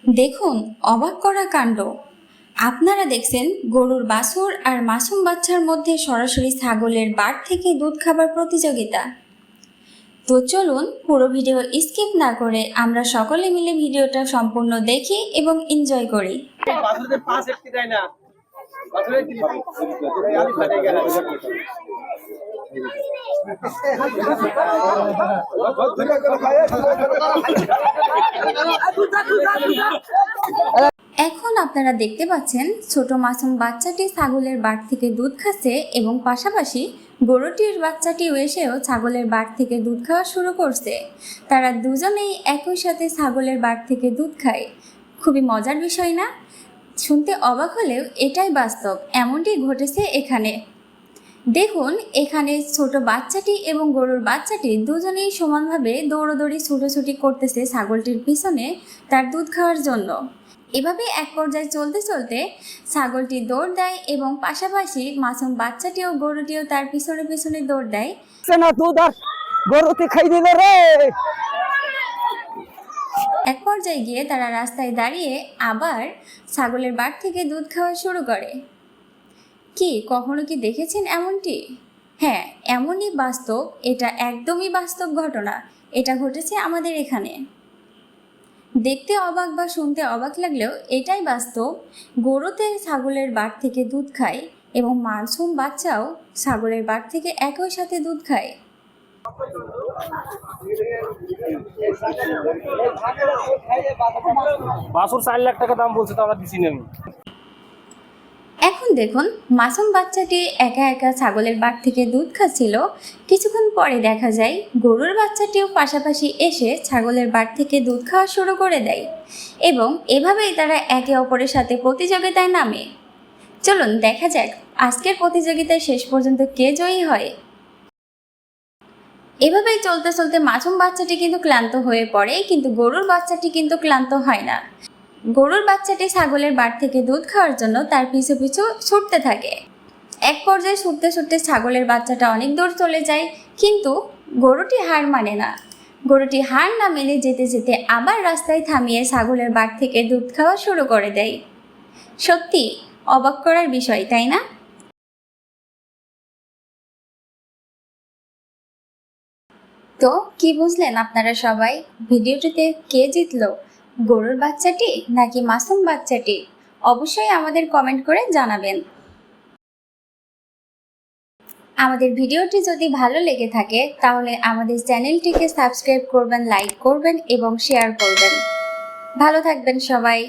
দেখুন, অবাক করা কাণ্ড। আপনারা দেখছেন গরুর বাছুর আর মাসুম বাচ্চার মধ্যে সরাসরি ছাগলের বাট থেকে দুধ খাবার প্রতিযোগিতা। তো চলুন পুরো ভিডিও স্কিপ না করে আমরা সকলে মিলে ভিডিওটা সম্পূর্ণ দেখি এবং এনজয় করি। এখন আপনারা দেখতে পাচ্ছেন ছোট মাসুম বাচ্চাটি ছাগলের বাট থেকে দুধ খাচ্ছে এবং পাশাপাশি গরুটির বাচ্চাটিও এসেও ছাগলের বাট থেকে দুধ খাওয়া শুরু করছে। তারা দুজনেই একই সাথে ছাগলের বাট থেকে দুধ খায়। খুবই মজার বিষয় না? শুনতে অবাক হলেও এটাই বাস্তব, এমনটি ঘটেছে এখানে। দেখুন, এখানে ছোট বাচ্চাটি এবং গরুর বাচ্চাটি দুজনেই সমানভাবে দৌড়াদৌড়ি ছুটোছুটি করতেছে ছাগলটির পিছনে তার দুধ খাওয়ার জন্য। এভাবে এক পর্যায়ে চলতে চলতে ছাগলটি দৌড় দেয় এবং পাশাপাশি মাসুম বাচ্চাটিও গরুটিও তার পিছনে পিছনে দৌড় দেয়। এক পর্যায়ে গিয়ে তারা রাস্তায় দাঁড়িয়ে আবার ছাগলের বাট থেকে দুধ খাওয়া শুরু করে। কি কখনো কি দেখেছেন এমনটি? হ্যাঁ, এমনই বাস্তব। এটা একদমই বাস্তব ঘটনা। এটা ঘটেছে আমাদের এখানে। দেখতে অবাক বা শুনতে অবাক লাগলেও এটাই বাস্তব। গরুতে ছাগলের বাট থেকে দুধ খায় এবং মাসুম বাচ্চাও ছাগলের বাট থেকে একই সাথে দুধ খায়। বাছুর 4 লাখ টাকা দাম বলছে, তো আমরা দিছি না। এখন দেখুন, মাসুম বাচ্চাটি একা একা ছাগলের বাট থেকে দুধ খাচ্ছিল। কিছুক্ষণ পরে দেখা যায় গরুর বাচ্চাটিও পাশাপাশি এসে ছাগলের বাট থেকে দুধ খাওয়া শুরু করে দেয় এবং এভাবেই তারা একে অপরের সাথে প্রতিযোগিতায় নামে। চলুন দেখা যাক আজকের প্রতিযোগিতায় শেষ পর্যন্ত কে জয়ী হয়। এভাবেই চলতে চলতে মাসুম বাচ্চাটি কিন্তু ক্লান্ত হয়ে পড়ে, কিন্তু গরুর বাচ্চাটি কিন্তু ক্লান্ত হয় না। গরুর বাচ্চাটি ছাগলের বাট থেকে দুধ খাওয়ার জন্য তার পিছু পিছু ছুটতে থাকে। এক পর্যায়ে ছুটতে ছুটতে ছাগলের বাচ্চাটা অনেক দূর চলে যায়, কিন্তু গরুটি হার মানে না। গরুটি হার না মেনে যেতে যেতে আবার রাস্তায় থামিয়ে ছাগলের বাট থেকে দুধ খাওয়া শুরু করে দেয়। সত্যি অবাক করার বিষয়, তাই না? তো কি বুঝলেন আপনারা সবাই? ভিডিওটিতে কে জিতলো, গরুর বাচ্চাটি নাকি মাসুম বাচ্চাটি? অবশ্যই আমাদের কমেন্ট করে জানাবেন। আমাদের ভিডিওটি যদি ভালো লেগে থাকে তাহলে আমাদের চ্যানেলটিকে সাবস্ক্রাইব করবেন, লাইক করবেন এবং শেয়ার করবেন। ভালো থাকবেন সবাই।